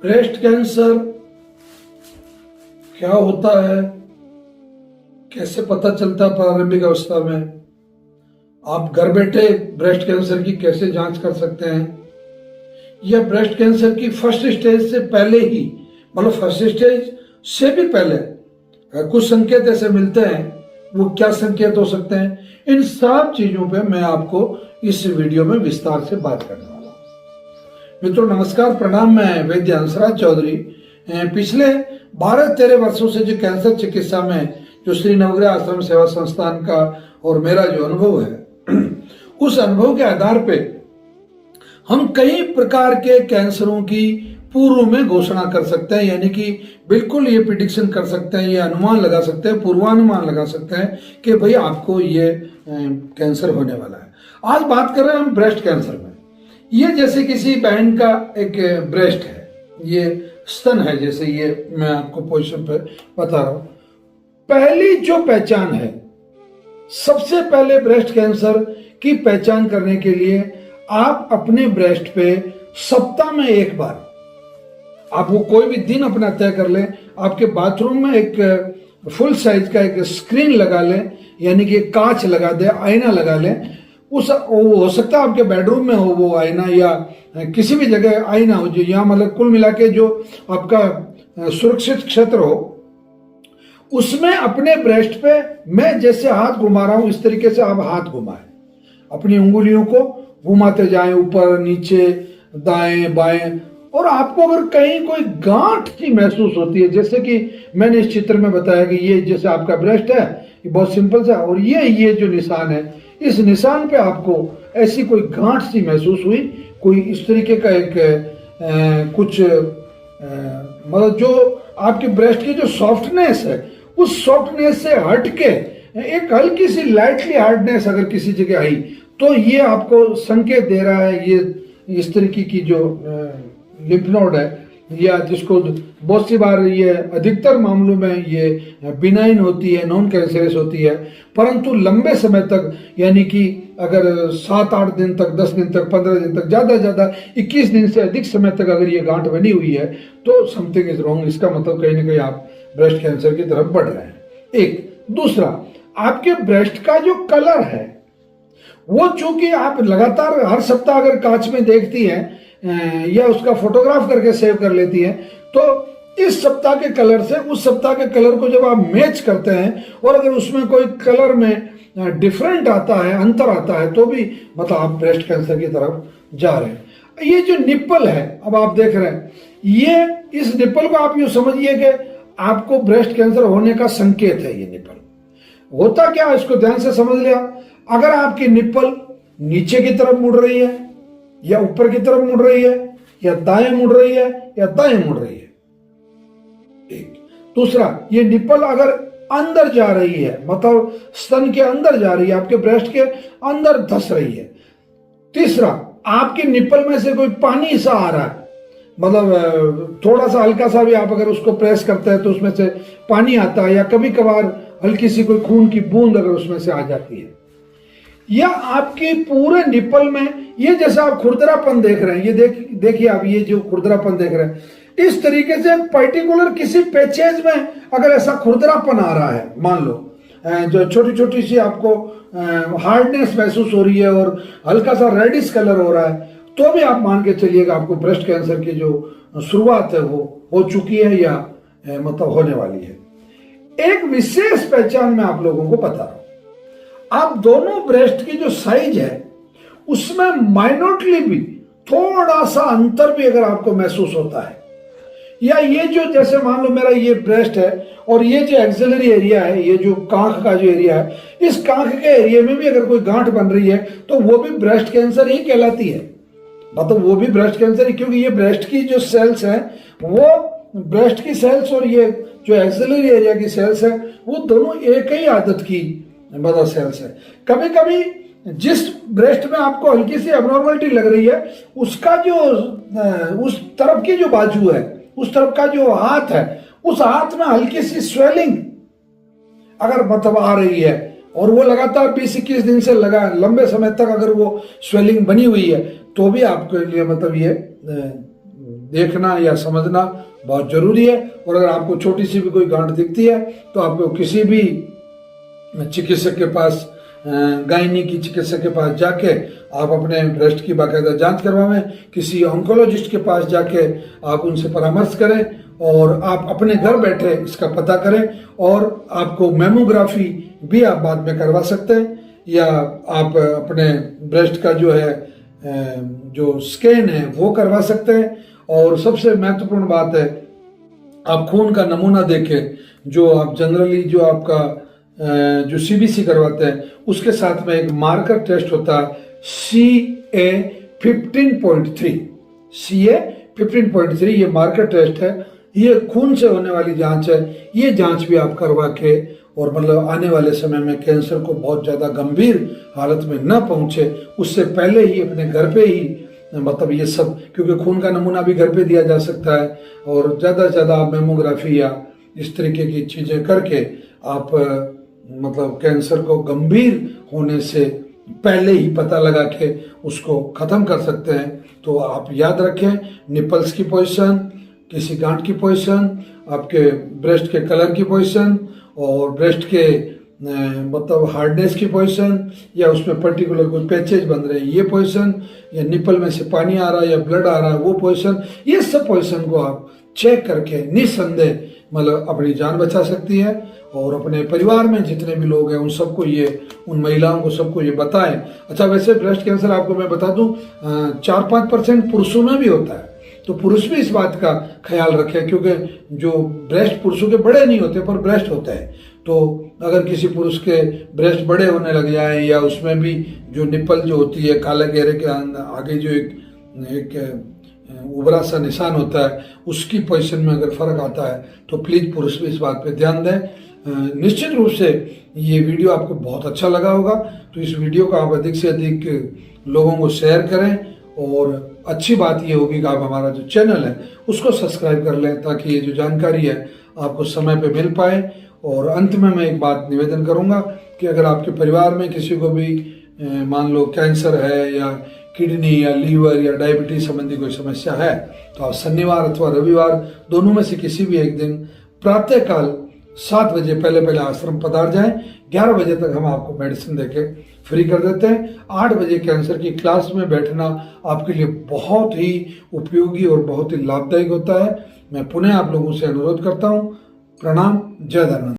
Breast cancer क्या होता है, कैसे पता चलता है प्रारंभिक अवस्था में, आप घर बैठे ब्रेस्ट कैंसर की कैसे जांच कर सकते हैं, या ब्रेस्ट कैंसर की फर्स्ट स्टेज से पहले ही, मतलब फर्स्ट स्टेज से भी पहले कुछ संकेत ऐसे मिलते हैं, वो क्या संकेत हो सकते हैं, इन सब चीजों पे मैं आपको इस वीडियो में विस्तार से बात करने वाला हूं। मित्रों नमस्कार, प्रणाम। मैं वैद्य हंसराज चौधरी पिछले 12-13 वर्षों से जो कैंसर चिकित्सा में जो श्री नवग्रह आश्रम सेवा संस्थान का और मेरा जो अनुभव है, उस अनुभव के आधार पे हम कई प्रकार के कैंसरों की पूर्व में घोषणा कर सकते हैं, यानी कि बिल्कुल ये प्रिडिक्शन कर सकते हैं, ये अनुमान लगा सकते हैं, पूर्वानुमान लगा सकते हैं कि भाई आपको ये कैंसर होने वाला है। आज बात कर रहे हैं हम ब्रेस्ट कैंसर में। ये जैसे किसी बहन का एक ब्रेस्ट है, ये स्तन है, जैसे ये मैं आपको पोजीशन पे बता रहा हूं। पहली जो पहचान है, सबसे पहले ब्रेस्ट कैंसर की पहचान करने के लिए आप अपने ब्रेस्ट पे सप्ताह में एक बार, आप वो कोई भी दिन अपना तय कर लें, आपके बाथरूम में एक फुल साइज का एक स्क्रीन लगा लें, यानी कि कांच लगा दे, आईना लगा लें। उस हो सकता है आपके बेडरूम में हो वो आईना, या किसी भी जगह आईना हो, जो यहाँ मतलब कुल मिला के जो आपका सुरक्षित क्षेत्र हो, उसमें अपने ब्रेस्ट पे मैं जैसे हाथ घुमा रहा हूं इस तरीके से आप हाथ घुमाएं, अपनी उंगलियों को घुमाते जाएं, ऊपर नीचे दाएं बाएं। और आपको अगर कहीं कोई गांठ सी महसूस होती है, जैसे कि मैंने इस चित्र में बताया कि ये जैसे आपका ब्रेस्ट है, ये बहुत सिंपल सा, और ये जो निशान है, इस निशान पे आपको ऐसी कोई गांठ सी महसूस हुई, कोई इस तरीके का एक कुछ मतलब जो आपके ब्रेस्ट की जो सॉफ्टनेस है, उस सॉफ्टनेस से हटके एक हल्की सी लाइटली हार्डनेस अगर किसी जगह आई, तो ये आपको संकेत दे रहा है ये इस तरीके की जो लिम्फ नोड है, या जिसको बहुत सी बार ये अधिकतर मामलों में ये बिनाइन होती है, नॉन कैंसरस होती है, परंतु लंबे समय तक, यानी कि अगर 7-8 दिन तक, 10 दिन तक, 15 दिन तक, ज्यादा 21 दिन से अधिक समय तक अगर ये गांठ बनी हुई है, तो समथिंग इज रॉन्ग। इसका मतलब कहीं ना कहीं आप ब्रेस्ट कैंसर की तरफ बढ़ रहे हैं। एक दूसरा, आपके ब्रेस्ट का जो कलर है, वो चूंकि आप लगातार हर सप्ताह अगर कांच में देखती हैं या उसका फोटोग्राफ करके सेव कर लेती हैं, तो इस सप्ताह के कलर से उस सप्ताह के कलर को जब आप मैच करते हैं, और अगर उसमें कोई कलर में डिफरेंट आता है, अंतर आता है, तो भी मतलब आप ब्रेस्ट कैंसर की तरफ जा रहे हैं। ये जो निप्पल है, अब आप देख रहे हैं, ये इस निप्पल को आप यूं समझिए कि आपको ब्रेस्ट कैंसर होने का संकेत है। ये निप्पल होता क्या, इसको ध्यान से समझ लिया। अगर आपकी निप्पल नीचे की तरफ मुड़ रही है, या ऊपर की तरफ मुड़ रही है, या दाएं मुड़ रही है, या दाएं मुड़ रही है, एक। दूसरा, ये निप्पल अगर अंदर जा रही है, मतलब स्तन के अंदर जा रही है, आपके ब्रेस्ट के अंदर धस रही है। तीसरा, आपकी निप्पल में से कोई पानी सा आ रहा है, मतलब थोड़ा सा हल्का सा भी आप अगर उसको प्रेस करते हैं तो उसमें से पानी आता है, या कभी कभार हल्की सी कोई खून की बूंद अगर उसमें से आ जाती है, या आपके पूरे निप्पल में ये जैसा आप खुरदरापन देख रहे हैं, ये देखिए आप ये जो खुरदरापन देख रहे हैं, इस तरीके से पर्टिकुलर किसी पैचेज में अगर ऐसा खुरदरापन आ रहा है, मान लो जो छोटी छोटी सी आपको हार्डनेस महसूस हो रही है और हल्का सा रेडिश कलर हो रहा है, तो भी आप मान के चलिएगा आपको ब्रेस्ट कैंसर की जो शुरुआत है वो हो चुकी है, या मतलब होने वाली है। एक विशेष पहचान मैं आप लोगों को बता रहा हूं। आप दोनों ब्रेस्ट की जो साइज है, उसमें माइन्यूटली भी थोड़ा सा अंतर भी अगर आपको महसूस होता है, या ये जो जैसे मान लो मेरा ये ब्रेस्ट है और ये जो एक्सिलरी एरिया है, ये जो कांख का जो एरिया है, इस कांख के एरिया में भी अगर कोई गांठ बन रही है, तो वो भी ब्रेस्ट कैंसर ही कहलाती है। मतलब वो भी ब्रेस्ट कैंसर ही, क्योंकि ये ब्रेस्ट की जो सेल्स हैं, वो ब्रेस्ट की सेल्स और ये जो एक्सिलरी एरिया की सेल्स है, वो दोनों एक ही आदत की मतलब सेल्स है। कभी कभी जिस ब्रेस्ट में आपको हल्की सी एबनॉर्मलिटी लग रही है, उसका जो उस तरफ की जो बाजू है, उस तरफ का जो हाथ है, उस हाथ में हल्की सी स्वेलिंग अगर मतलब आ रही है, और वो लगातार 20-21 दिन से लंबे समय तक अगर वो स्वेलिंग बनी हुई है, तो भी आपके लिए मतलब ये देखना या समझना बहुत जरूरी है। और अगर आपको छोटी सी भी कोई गांठ दिखती है तो आपको किसी भी चिकित्सक के पास, गायनी की चिकित्सक के पास जाके आप अपने ब्रेस्ट की बाकायदा जांच करवाएं। किसी ऑन्कोलॉजिस्ट के पास जाके आप उनसे परामर्श करें और आप अपने घर बैठे इसका पता करें। और आपको मेमोग्राफी भी आप बाद में करवा सकते हैं, या आप अपने ब्रेस्ट का जो है जो स्कैन है वो करवा सकते हैं। और सबसे महत्वपूर्ण बात है, आप खून का नमूना देखें। जो आप जनरली जो आपका जो सीबीसी करवाते हैं उसके साथ में एक मार्कर टेस्ट होता है CA 15.3। CA 15.3 ये मार्कर टेस्ट है, ये खून से होने वाली जांच है। ये जांच भी आप करवा के और मतलब आने वाले समय में कैंसर को बहुत ज़्यादा गंभीर हालत में न पहुंचे उससे पहले ही अपने घर पे ही मतलब ये सब, क्योंकि खून का नमूना भी घर पे दिया जा सकता है। और ज़्यादा से ज़्यादा आप मेमोग्राफी या इस तरीके की चीज़ें करके आप मतलब कैंसर को गंभीर होने से पहले ही पता लगा के उसको ख़त्म कर सकते हैं। तो आप याद रखें, निपल्स की पोजीशन, किसी गांठ की पोजीशन, आपके ब्रेस्ट के कलर की पोजीशन और ब्रेस्ट के मतलब हार्डनेस की पोजीशन, या उसमें पर्टिकुलर कोई पैचेज बन रहे हैं ये पोजीशन, या निपल में से पानी आ रहा है या ब्लड आ रहा है वो पोजीशन, ये सब पोजीशन को आप चेक करके निस्संदेह मतलब अपनी जान बचा सकती है। और अपने परिवार में जितने भी लोग हैं उन सबको ये, उन महिलाओं को सबको ये बताएं। अच्छा, वैसे ब्रेस्ट कैंसर आपको मैं बता दूं 4-5% पुरुषों में भी होता है, तो पुरुष भी इस बात का ख्याल रखें, क्योंकि जो ब्रेस्ट पुरुषों के बड़े नहीं होते पर ब्रेस्ट होते हैं। तो अगर किसी पुरुष के ब्रेस्ट बड़े होने लग जाए या उसमें भी जो निपल जो होती है काले घेरे के आगे जो एक उभरा सा निशान होता है उसकी पोजीशन में अगर फर्क आता है तो प्लीज पुरुष भी इस बात पे ध्यान दें। निश्चित रूप से ये वीडियो आपको बहुत अच्छा लगा होगा, तो इस वीडियो को आप अधिक से अधिक लोगों को शेयर करें। और अच्छी बात ये होगी कि आप हमारा जो चैनल है उसको सब्सक्राइब कर लें, ताकि ये जो जानकारी है आपको समय पे मिल पाए। और अंत में मैं एक बात निवेदन करूंगा कि अगर आपके परिवार में किसी को भी मान लो कैंसर है या किडनी या लीवर या डायबिटीज संबंधी कोई समस्या है, तो आप शनिवार अथवा रविवार दोनों में से किसी भी एक दिन प्रातःकाल 7 बजे पहले आश्रम पधार जाएं। 11 बजे तक हम आपको मेडिसिन देके फ्री कर देते हैं। 8 बजे कैंसर की क्लास में बैठना आपके लिए बहुत ही उपयोगी और बहुत ही लाभदायक होता है। मैं पुनः आप लोगों से अनुरोध करता हूँ। प्रणाम, जय धन्वंतरि।